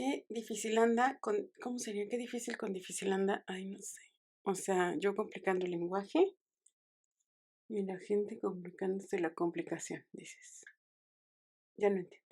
qué difícil anda con, ¿cómo sería? Qué difícil con difícil anda. Ay, no sé. O sea, yo complicando el lenguaje y la gente complicándose la complicación, dices. Ya no entiendo.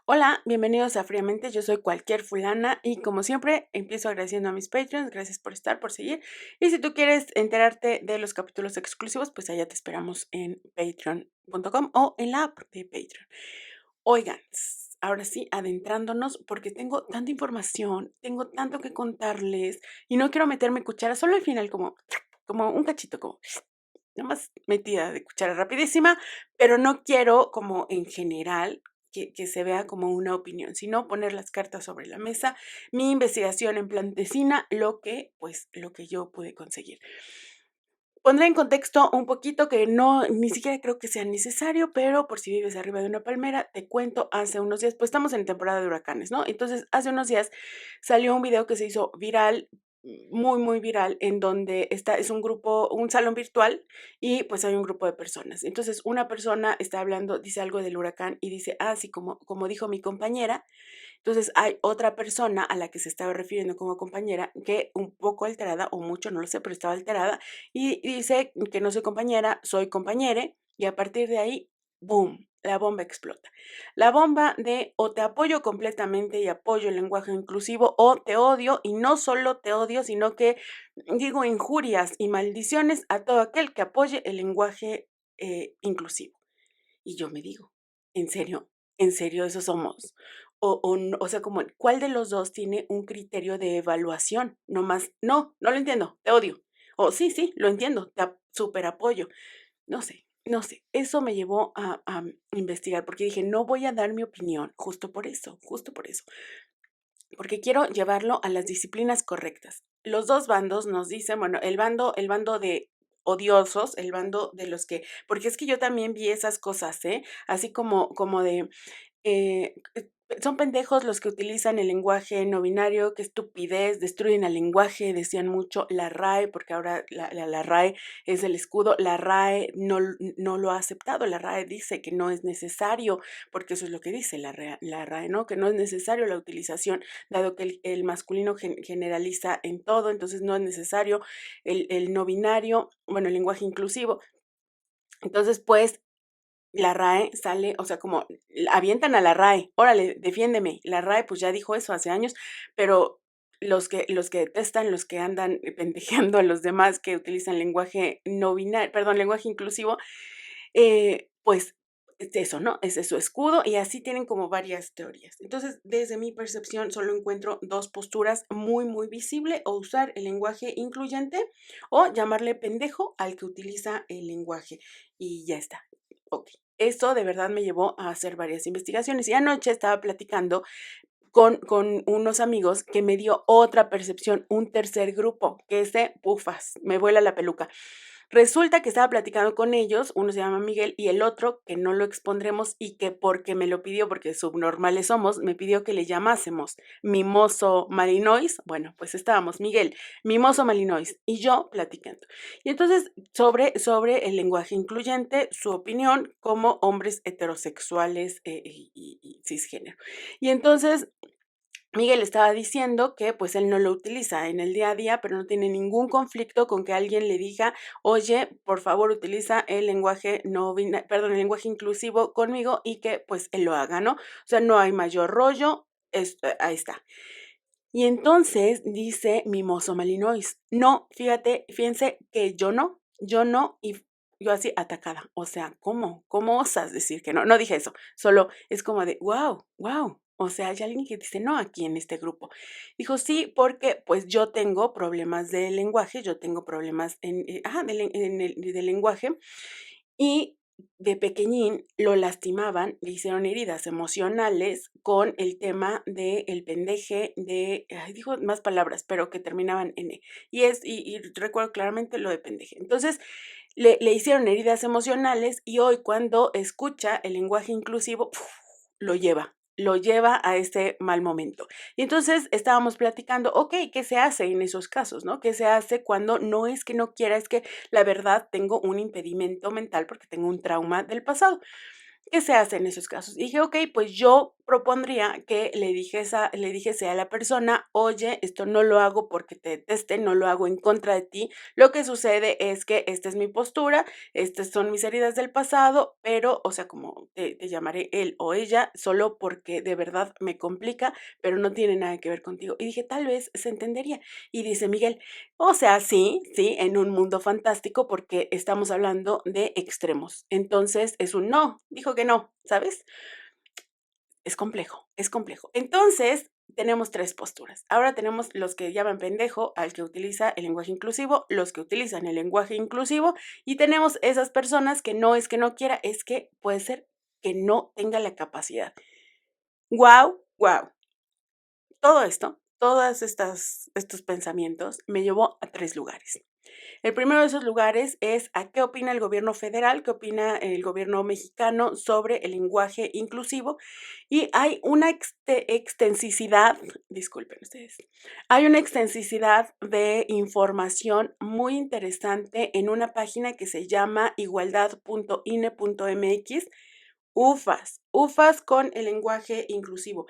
Hola, bienvenidos a Fríamente. Yo soy cualquier fulana y como siempre empiezo agradeciendo a mis Patreons. Gracias por estar, por seguir. Y si tú quieres enterarte de los capítulos exclusivos, pues allá te esperamos en patreon.com o en la app de Patreon. Oigan, ahora sí, adentrándonos, porque tengo tanta información, tengo tanto que contarles y no quiero meterme cuchara, solo al final como un cachito, como nada más metida de cuchara rapidísima, pero no quiero como en general que se vea como una opinión, sino poner las cartas sobre la mesa, mi investigación en plantecina, lo que yo pude conseguir. Pondré en contexto un poquito que no, ni siquiera creo que sea necesario, pero por si vives arriba de una palmera, te cuento, hace unos días, pues estamos en temporada de huracanes, ¿no? Entonces, hace unos días salió un video que se hizo viral, muy, muy viral, en donde es un grupo, un salón virtual, y pues hay un grupo de personas. Entonces, una persona está hablando, dice algo del huracán y dice, ah, sí, como dijo mi compañera. Entonces, hay otra persona a la que se estaba refiriendo como compañera que un poco alterada, o mucho, no lo sé, pero estaba alterada, y dice que no soy compañera, soy compañere, y a partir de ahí, ¡boom!, la bomba explota. La bomba de o te apoyo completamente y apoyo el lenguaje inclusivo, o te odio, y no solo te odio, sino que digo injurias y maldiciones a todo aquel que apoye el lenguaje inclusivo. Y yo me digo, ¿en serio? ¿En serio eso somos? O sea, como, ¿cuál de los 2 tiene un criterio de evaluación? No más, no lo entiendo, te odio. O sí, sí, lo entiendo, superapoyo. No sé, no sé. Eso me llevó a investigar, porque dije, no voy a dar mi opinión, justo por eso, porque quiero llevarlo a las disciplinas correctas. Los 2 bandos nos dicen, bueno, el bando de odiosos, el bando de los que porque es que yo también vi esas cosas, ¿eh? Así como de eh, eh, son pendejos los que utilizan el lenguaje no binario, qué estupidez, destruyen el lenguaje, decían mucho la RAE, porque ahora la RAE es el escudo, la RAE no lo ha aceptado, la RAE dice que no es necesario, porque eso es lo que dice la RAE, ¿no? Que no es necesario la utilización, dado que el masculino generaliza en todo, entonces no es necesario el no binario, bueno, el lenguaje inclusivo. Entonces, pues, la RAE sale, o sea, como avientan a la RAE, órale, defiéndeme. La RAE pues ya dijo eso hace años, pero los que detestan, los que andan pendejeando a los demás que utilizan lenguaje no binario, perdón, lenguaje inclusivo, pues es eso, ¿no? Ese es su escudo y así tienen como varias teorías. Entonces, desde mi percepción, solo encuentro 2 posturas muy, muy visible, o usar el lenguaje incluyente o llamarle pendejo al que utiliza el lenguaje y ya está. Okey. Eso de verdad me llevó a hacer varias investigaciones y anoche estaba platicando con unos amigos que me dio otra percepción, un tercer grupo, que ese, ufas, me vuela la peluca. Resulta que estaba platicando con ellos, uno se llama Miguel y el otro, que no lo expondremos y que porque me lo pidió, porque subnormales somos, me pidió que le llamásemos Mimoso Malinois. Bueno, pues estábamos Miguel, Mimoso Malinois y yo platicando. Y entonces, sobre el lenguaje incluyente, su opinión como hombres heterosexuales y cisgénero. Y entonces Miguel estaba diciendo que, pues, él no lo utiliza en el día a día, pero no tiene ningún conflicto con que alguien le diga: "Oye, por favor, utiliza el lenguaje no bina perdón, el lenguaje inclusivo conmigo", y que, pues, él lo haga, ¿no? O sea, no hay mayor rollo, ahí está. Y entonces dice Mimoso Malinois: "No, fíjense que yo no", y yo así atacada, o sea, ¿cómo? ¿Cómo osas decir que no? No dije eso, solo es como de, guau, o sea, hay alguien que dice no aquí en este grupo. Dijo: "Sí, porque, pues, yo tengo problemas de lenguaje, yo tengo problemas de lenguaje, y de pequeñín lo lastimaban, le hicieron heridas emocionales con el tema del pendeje de", ay, dijo más palabras, pero que terminaban en e. Y recuerdo claramente lo de pendeje. Entonces, le hicieron heridas emocionales y hoy cuando escucha el lenguaje inclusivo, lo lleva. lo lleva a este mal momento. Y entonces estábamos platicando, ok, ¿qué se hace en esos casos, no? ¿Qué se hace cuando no es que no quiera, es que la verdad tengo un impedimento mental porque tengo un trauma del pasado? ¿Qué se hace en esos casos? Y dije, ok, pues yo propondría que le dijese a la persona, oye, esto no lo hago porque te deteste, no lo hago en contra de ti. Lo que sucede es que esta es mi postura, estas son mis heridas del pasado, pero, o sea, como te llamaré él o ella, solo porque de verdad me complica, pero no tiene nada que ver contigo. Y dije, tal vez se entendería. Y dice Miguel, o sea, sí, sí, en un mundo fantástico porque estamos hablando de extremos. Entonces es un no, dijo que no, ¿sabes? Es complejo, es complejo. Entonces tenemos tres posturas. Ahora tenemos los que llaman pendejo al que utiliza el lenguaje inclusivo, los que utilizan el lenguaje inclusivo y tenemos esas personas que no es que no quiera, es que puede ser que no tenga la capacidad. Wow, wow. Todo esto, estos pensamientos me llevó a tres lugares. El primero de esos lugares es a qué opina el gobierno federal, qué opina el gobierno mexicano sobre el lenguaje inclusivo. Y hay una extensicidad, disculpen ustedes, hay una extensicidad de información muy interesante en una página que se llama igualdad.ine.mx. UFAS, UFAS con el lenguaje inclusivo.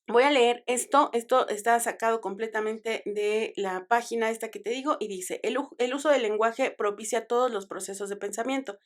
Voy a leer esto está sacado completamente de la página esta que te digo y dice, el uso del lenguaje propicia todos los procesos de pensamiento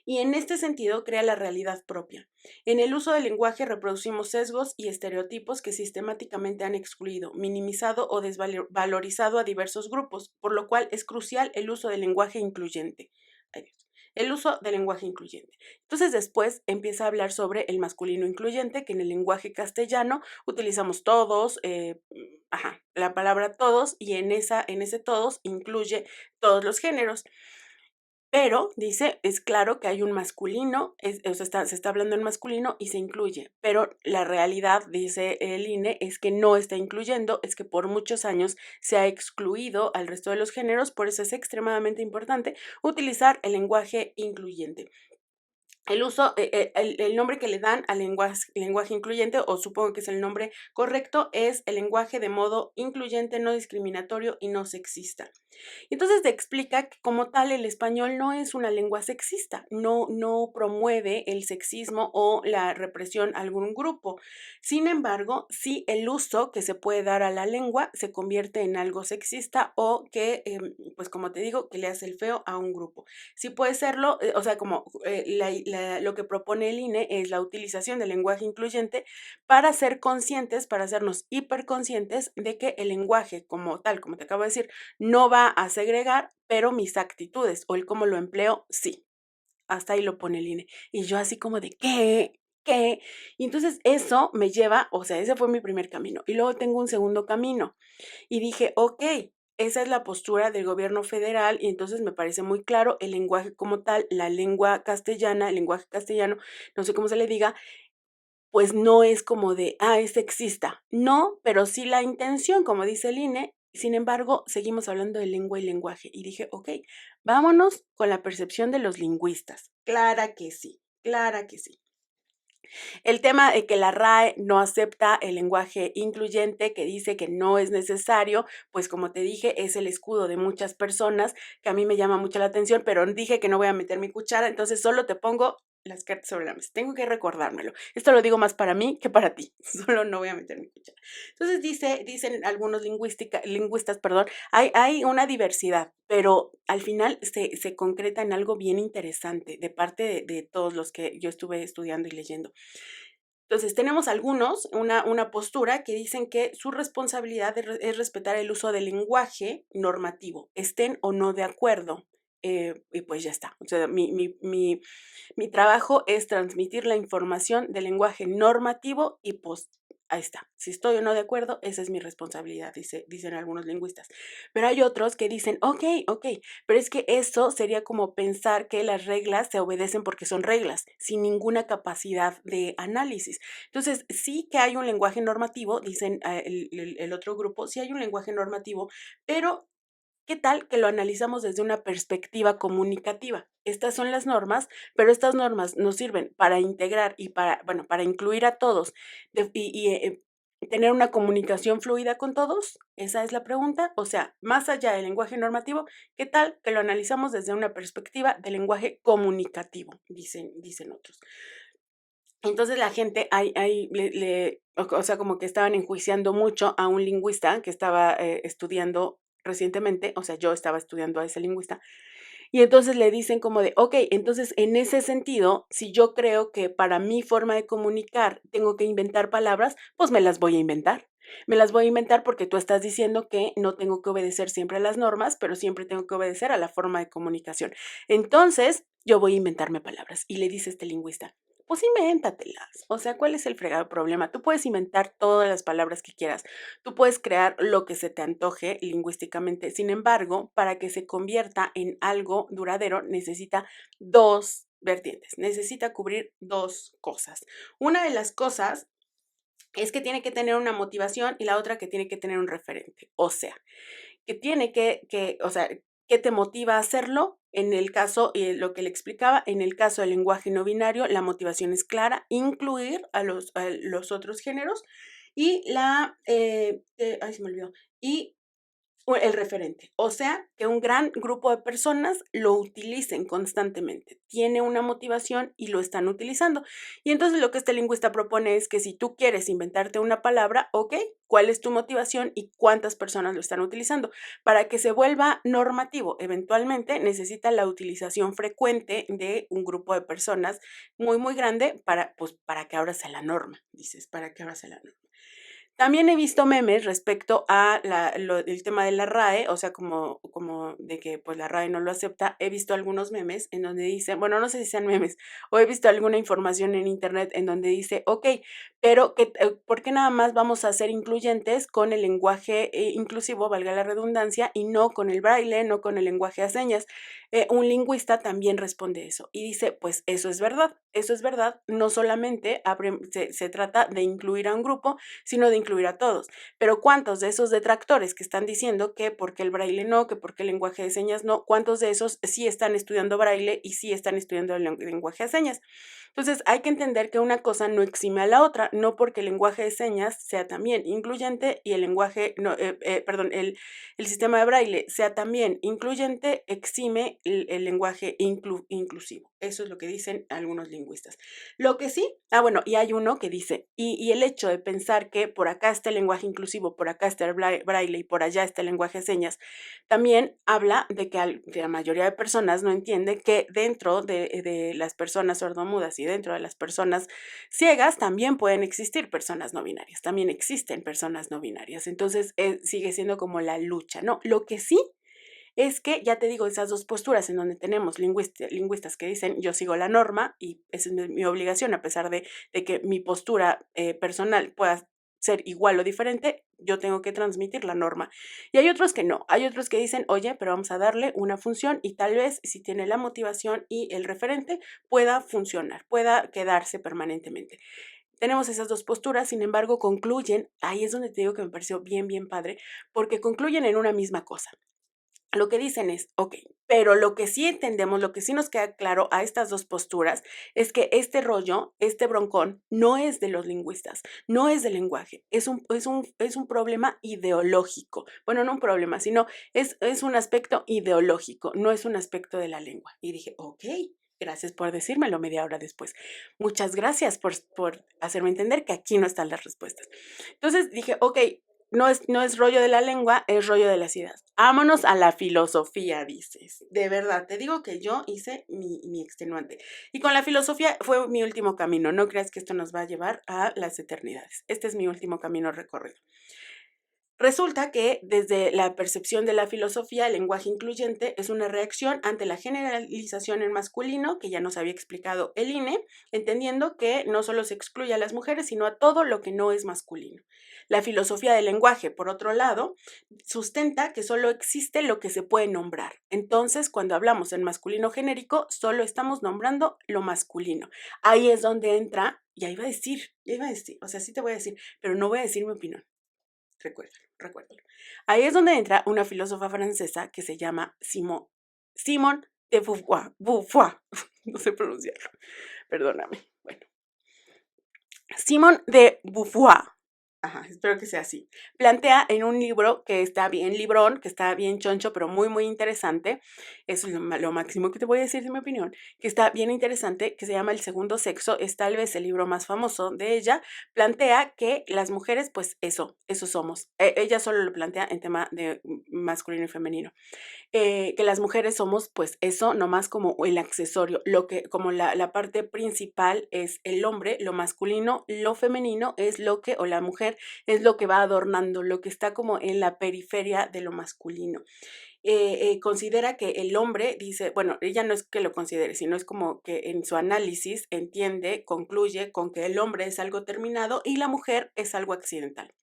y en este sentido crea la realidad propia. En el uso del lenguaje reproducimos sesgos y estereotipos que sistemáticamente han excluido, minimizado o desvalorizado a diversos grupos, por lo cual es crucial el uso del lenguaje incluyente. Ay, Dios. El uso del lenguaje incluyente. Entonces después empieza a hablar sobre el masculino incluyente, que en el lenguaje castellano utilizamos todos, la palabra todos, y en ese todos incluye todos los géneros. Pero, dice, es claro que hay un masculino, o sea, se está hablando en masculino y se incluye, pero la realidad, dice el INE, es que no está incluyendo, es que por muchos años se ha excluido al resto de los géneros, por eso es extremadamente importante utilizar el lenguaje incluyente. El uso, el nombre que le dan al lenguaje incluyente, o supongo que es el nombre correcto, es el lenguaje de modo incluyente, no discriminatorio y no sexista. Entonces te explica que como tal el español no es una lengua sexista, no promueve el sexismo o la represión a algún grupo. Sin embargo, sí el uso que se puede dar a la lengua se convierte en algo sexista o que, pues como te digo, que le hace el feo a un grupo. Sí puede serlo, o sea, como lo que propone el INE es la utilización del lenguaje incluyente para ser conscientes, para hacernos hiperconscientes de que el lenguaje como tal, como te acabo de decir, no va a segregar, pero mis actitudes o el cómo lo empleo, sí. Hasta ahí lo pone el INE. Y yo así como de, ¿qué? ¿Qué? Y entonces eso me lleva, o sea, ese fue mi primer camino. Y luego tengo un segundo camino. Y dije, ok, esa es la postura del gobierno federal y entonces me parece muy claro el lenguaje como tal, la lengua castellana, el lenguaje castellano, no sé cómo se le diga, pues no es como de, es sexista. No, pero sí la intención, como dice el INE. Sin embargo, seguimos hablando de lengua y lenguaje. Y dije, ok, vámonos con la percepción de los lingüistas. Clara que sí, clara que sí. El tema de que la RAE no acepta el lenguaje incluyente, que dice que no es necesario, pues como te dije, es el escudo de muchas personas, que a mí me llama mucho la atención, pero dije que no voy a meter mi cuchara, entonces solo te pongo las cartas sobre la mesa. Tengo que recordármelo. Esto lo digo más para mí que para ti. Solo no voy a meter mi cuchara. Entonces dicen algunos lingüistas, perdón, hay una diversidad, pero al final se concreta en algo bien interesante de parte de todos los que yo estuve estudiando y leyendo. Entonces, tenemos algunos, una postura que dicen que su responsabilidad es respetar el uso del lenguaje normativo, estén o no de acuerdo. Y pues ya está. O sea, mi trabajo es transmitir la información del lenguaje normativo y pues ahí está. Si estoy o no de acuerdo, esa es mi responsabilidad, dicen algunos lingüistas. Pero hay otros que dicen, ok, pero es que eso sería como pensar que las reglas se obedecen porque son reglas, sin ninguna capacidad de análisis. Entonces, sí que hay un lenguaje normativo, dicen el otro grupo, sí hay un lenguaje normativo, pero ¿qué tal que lo analizamos desde una perspectiva comunicativa? Estas son las normas, pero estas normas nos sirven para integrar y para, bueno, para incluir a todos tener una comunicación fluida con todos. Esa es la pregunta. O sea, más allá del lenguaje normativo, ¿qué tal que lo analizamos desde una perspectiva del lenguaje comunicativo? Dicen otros. Entonces la gente o sea, como que estaban enjuiciando mucho a un lingüista que estaba estudiando recientemente, o sea, yo estaba estudiando a ese lingüista, y entonces le dicen como de, ok, entonces en ese sentido, si yo creo que para mi forma de comunicar tengo que inventar palabras, pues me las voy a inventar. Me las voy a inventar porque tú estás diciendo que no tengo que obedecer siempre a las normas, pero siempre tengo que obedecer a la forma de comunicación. Entonces, yo voy a inventarme palabras. Y le dice este lingüista, pues invéntatelas. O sea, ¿cuál es el fregado problema? Tú puedes inventar todas las palabras que quieras. Tú puedes crear lo que se te antoje lingüísticamente. Sin embargo, para que se convierta en algo duradero, necesita dos vertientes. Necesita cubrir dos cosas. Una de las cosas es que tiene que tener una motivación y la otra que tiene que tener un referente. O sea, que tiene o sea, ¿qué te motiva a hacerlo? En el caso, lo que le explicaba, en el caso del lenguaje no binario, la motivación es clara, incluir a los otros géneros y ay, se me olvidó, y el referente, o sea, que un gran grupo de personas lo utilicen constantemente. Tiene una motivación y lo están utilizando. Y entonces lo que este lingüista propone es que si tú quieres inventarte una palabra, ok, ¿cuál es tu motivación y cuántas personas lo están utilizando? Para que se vuelva normativo, eventualmente necesita la utilización frecuente de un grupo de personas muy, muy grande pues, para que ahora sea la norma, dices, para que ahora sea la norma. También he visto memes respecto a el tema de la RAE, o sea, como de que pues la RAE no lo acepta. He visto algunos memes en donde dicen, bueno, no sé si sean memes, o he visto alguna información en internet en donde dice, ok, pero ¿por qué nada más vamos a ser incluyentes con el lenguaje inclusivo, valga la redundancia, y no con el braille, no con el lenguaje a señas? Un lingüista también responde eso y dice, pues eso es verdad, no solamente se trata de incluir a un grupo, sino de incluir a todos. Pero ¿cuántos de esos detractores que están diciendo que porque el braille no, que porque el lenguaje de señas no, cuántos de esos sí están estudiando braille y sí están estudiando el lenguaje de señas? Entonces hay que entender que una cosa no exime a la otra, no porque el lenguaje de señas sea también incluyente y el lenguaje, no, perdón, el sistema de braille sea también incluyente, exime el lenguaje inclusivo. Eso es lo que dicen algunos lingüistas. Lo que sí, bueno, y hay uno que dice, y el hecho de pensar que por acá está el lenguaje inclusivo, por acá está el braille y por allá está el lenguaje de señas, también habla de que la mayoría de personas no entiende que dentro de las personas sordomudas y dentro de las personas ciegas también pueden existir personas no binarias, también existen personas no binarias. Entonces sigue siendo como la lucha, ¿no? Lo que sí es que, ya te digo, esas dos posturas en donde tenemos lingüistas que dicen yo sigo la norma y esa es mi obligación, a pesar de que mi postura personal pueda ser igual o diferente, yo tengo que transmitir la norma. Y hay otros que no, hay otros que dicen, oye, pero vamos a darle una función y tal vez si tiene la motivación y el referente pueda funcionar, pueda quedarse permanentemente. Tenemos esas dos posturas, sin embargo, concluyen, ahí es donde te digo que me pareció bien, bien padre, porque concluyen en una misma cosa. Lo que dicen es, ok, pero lo que sí entendemos, lo que sí nos queda claro a estas dos posturas es que este rollo, este broncón, no es de los lingüistas, no es del lenguaje, es un problema ideológico. Bueno, no un problema, sino es un aspecto ideológico, no es un aspecto de la lengua. Y dije, ok, gracias por decírmelo media hora después. Muchas gracias por hacerme entender que aquí no están las respuestas. Entonces dije, ok, no es rollo de la lengua, es rollo de las ideas. Vámonos a la filosofía, dices. De verdad, te digo que yo hice mi extenuante. Y con la filosofía fue mi último camino. No creas que esto nos va a llevar a las eternidades. Este es mi último camino recorrido. Resulta que desde la percepción de la filosofía, el lenguaje incluyente es una reacción ante la generalización en masculino, que ya nos había explicado el INE, entendiendo que no solo se excluye a las mujeres, sino a todo lo que no es masculino. La filosofía del lenguaje, por otro lado, sustenta que solo existe lo que se puede nombrar. Entonces, cuando hablamos en masculino genérico, solo estamos nombrando lo masculino. Ahí es donde entra, ya iba a decir, o sea, sí te voy a decir, pero no voy a decir mi opinión. Recuérdalo. Ahí es donde entra una filósofa francesa que se llama Simone de Beauvoir, no sé pronunciarlo, perdóname. Bueno, Simone de Beauvoir, ajá, espero que sea así. Plantea en un libro que está bien librón, que está bien choncho, pero muy, muy interesante. Eso es lo máximo que te voy a decir de mi opinión, que está bien interesante, que se llama El segundo sexo. Es tal vez el libro más famoso de ella. Plantea que las mujeres, pues eso somos. Ella solo lo plantea en tema de masculino y femenino, que las mujeres somos pues eso, nomás como el accesorio, lo que como la parte principal es el hombre, lo masculino, lo femenino es lo que, o la mujer es lo que va adornando, lo que está como en la periferia de lo masculino. Considera que el hombre, dice, bueno, ella no es que lo considere, sino es como que en su análisis entiende, concluye con que el hombre es algo terminado y la mujer es algo accidental.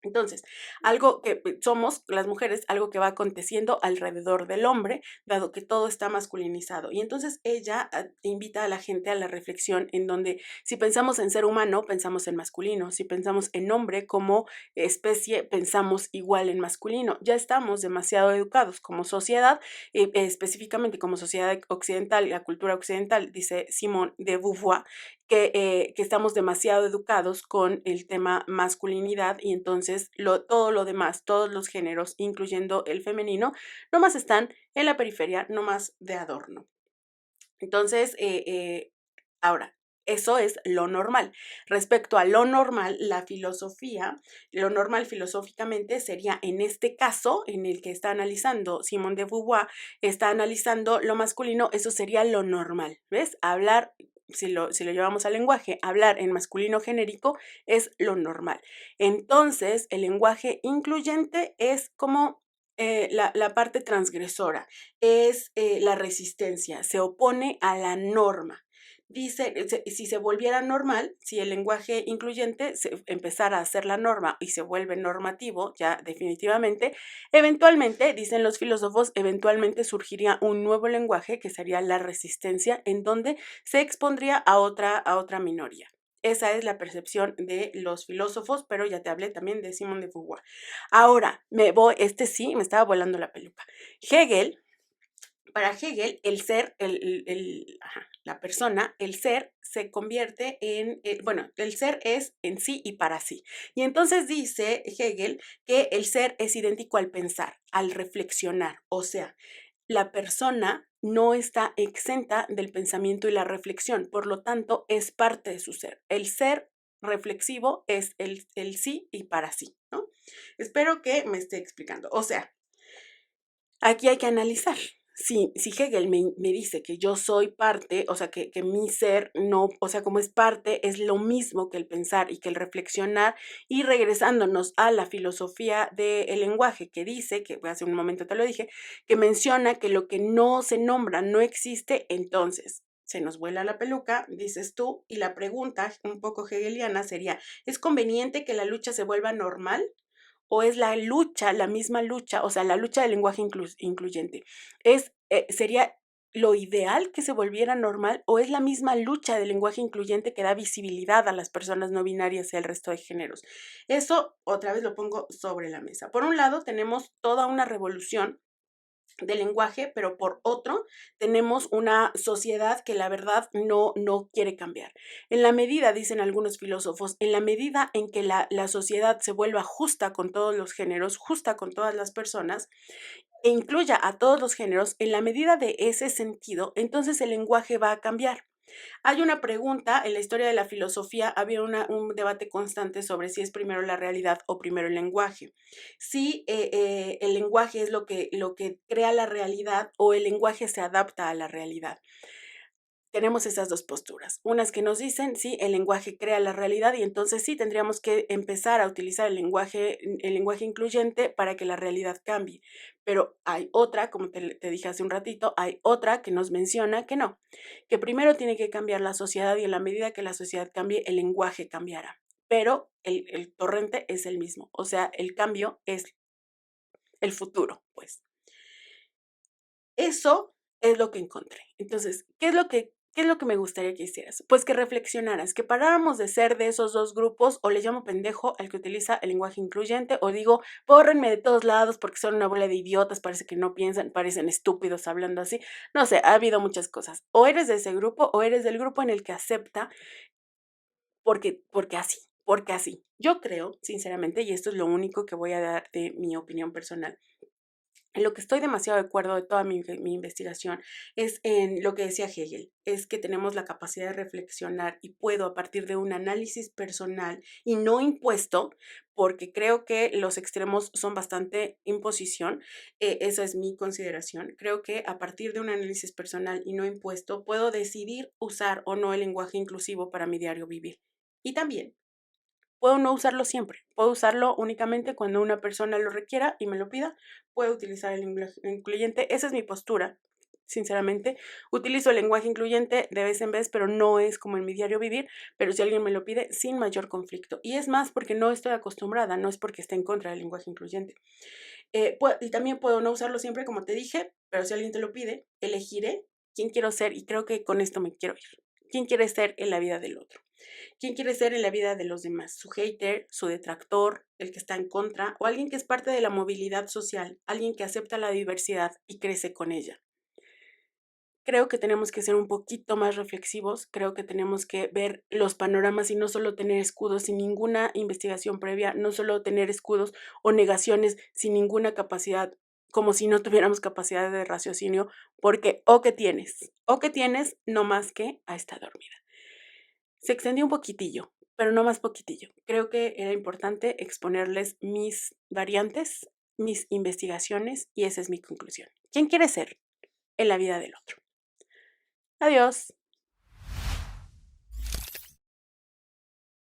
Entonces, algo que somos las mujeres, algo que va aconteciendo alrededor del hombre, dado que todo está masculinizado. Y entonces ella invita a la gente a la reflexión en donde si pensamos en ser humano, pensamos en masculino, si pensamos en hombre como especie, pensamos igual en masculino. Ya estamos demasiado educados como sociedad, específicamente como sociedad occidental, la cultura occidental, dice Simone de Beauvoir, que estamos demasiado educados con el tema masculinidad y entonces todo lo demás, todos los géneros, incluyendo el femenino, nomás están en la periferia, nomás de adorno. Entonces, ahora, eso es lo normal. Respecto a lo normal, la filosofía, lo normal filosóficamente sería en este caso en el que está analizando Simone de Beauvoir, está analizando lo masculino, eso sería lo normal, ¿ves? Hablar, si lo llevamos al lenguaje, hablar en masculino genérico es lo normal. Entonces, el lenguaje incluyente es como la parte transgresora, es la resistencia, se opone a la norma. Dice, si se volviera normal, si el lenguaje incluyente empezara a ser la norma y se vuelve normativo, ya definitivamente, eventualmente, dicen los filósofos, eventualmente surgiría un nuevo lenguaje que sería la resistencia, en donde se expondría a otra minoría. Esa es la percepción de los filósofos, pero ya te hablé también de Simone de Beauvoir. Ahora, sí, me estaba volando la peluca. Hegel, para Hegel, el ser, la persona, el ser se convierte en, bueno, el ser es en sí y para sí. Y entonces dice Hegel que el ser es idéntico al pensar, al reflexionar. O sea, la persona no está exenta del pensamiento y la reflexión, por lo tanto, es parte de su ser. El ser reflexivo es el sí y para sí, ¿no? Espero que me esté explicando. O sea, aquí hay que analizar. Si Hegel me dice que yo soy parte, o sea, que mi ser no, o sea, como es parte, es lo mismo que el pensar y que el reflexionar, y regresándonos a la filosofía del lenguaje que dice, que hace un momento te lo dije, que menciona que lo que no se nombra no existe, entonces se nos vuela la peluca, dices tú, y la pregunta un poco hegeliana sería, ¿es conveniente que la lucha se vuelva normal? ¿O es la lucha, la misma lucha, o sea, la lucha del lenguaje incluyente? ¿Sería lo ideal que se volviera normal o es la misma lucha del lenguaje incluyente que da visibilidad a las personas no binarias y al resto de géneros? Eso otra vez lo pongo sobre la mesa. Por un lado, tenemos toda una revolución del lenguaje, pero por otro tenemos una sociedad que la verdad no quiere cambiar. En la medida, dicen algunos filósofos, en la medida en que la sociedad se vuelva justa con todos los géneros, justa con todas las personas, e incluya a todos los géneros, en la medida de ese sentido, entonces el lenguaje va a cambiar. Hay una pregunta, en la historia de la filosofía había un debate constante sobre si es primero la realidad o primero el lenguaje. Si el lenguaje es lo que crea la realidad o el lenguaje se adapta a la realidad. Tenemos esas dos posturas. Unas que nos dicen, sí, el lenguaje crea la realidad y entonces sí tendríamos que empezar a utilizar el lenguaje incluyente para que la realidad cambie. Pero hay otra, como te dije hace un ratito, hay otra que nos menciona que no, que primero tiene que cambiar la sociedad y en la medida que la sociedad cambie, el lenguaje cambiará. Pero el torrente es el mismo, o sea, el cambio es el futuro, pues. Eso es lo que encontré. Entonces, ¿qué es lo que ¿Qué es lo que me gustaría que hicieras? Pues que reflexionaras, que paráramos de ser de esos dos grupos, o le llamo pendejo al que utiliza el lenguaje incluyente, o digo, bórrenme de todos lados porque son una bola de idiotas, parece que no piensan, parecen estúpidos hablando así. No sé, ha habido muchas cosas. O eres de ese grupo, o eres del grupo en el que acepta porque así, porque así. Yo creo, sinceramente, y esto es lo único que voy a dar de mi opinión personal, en lo que estoy demasiado de acuerdo de toda mi investigación es en lo que decía Hegel, es que tenemos la capacidad de reflexionar y puedo a partir de un análisis personal y no impuesto, porque creo que los extremos son bastante imposición, esa es mi consideración. Creo que a partir de un análisis personal y no impuesto puedo decidir usar o no el lenguaje inclusivo para mi diario vivir. Y también puedo no usarlo siempre, puedo usarlo únicamente cuando una persona lo requiera y me lo pida, puedo utilizar el lenguaje incluyente, esa es mi postura, sinceramente. Utilizo el lenguaje incluyente de vez en vez, pero no es como en mi diario vivir, pero si alguien me lo pide, sin mayor conflicto. Y es más porque no estoy acostumbrada, no es porque esté en contra del lenguaje incluyente. Y también puedo no usarlo siempre, como te dije, pero si alguien te lo pide, elegiré quién quiero ser y creo que con esto me quiero ir. ¿Quién quiere ser en la vida del otro? ¿Quién quiere ser en la vida de los demás? ¿Su hater, su detractor, el que está en contra o alguien que es parte de la movilidad social, alguien que acepta la diversidad y crece con ella? Creo que tenemos que ser un poquito más reflexivos, creo que tenemos que ver los panoramas y no solo tener escudos sin ninguna investigación previa, no solo tener escudos o negaciones sin ninguna capacidad, como si no tuviéramos capacidad de raciocinio, porque o que tienes, no más que a esta dormida. Se extendió un poquitillo, pero no más poquitillo. Creo que era importante exponerles mis variantes, mis investigaciones y esa es mi conclusión. ¿Quién quiere ser en la vida del otro? Adiós.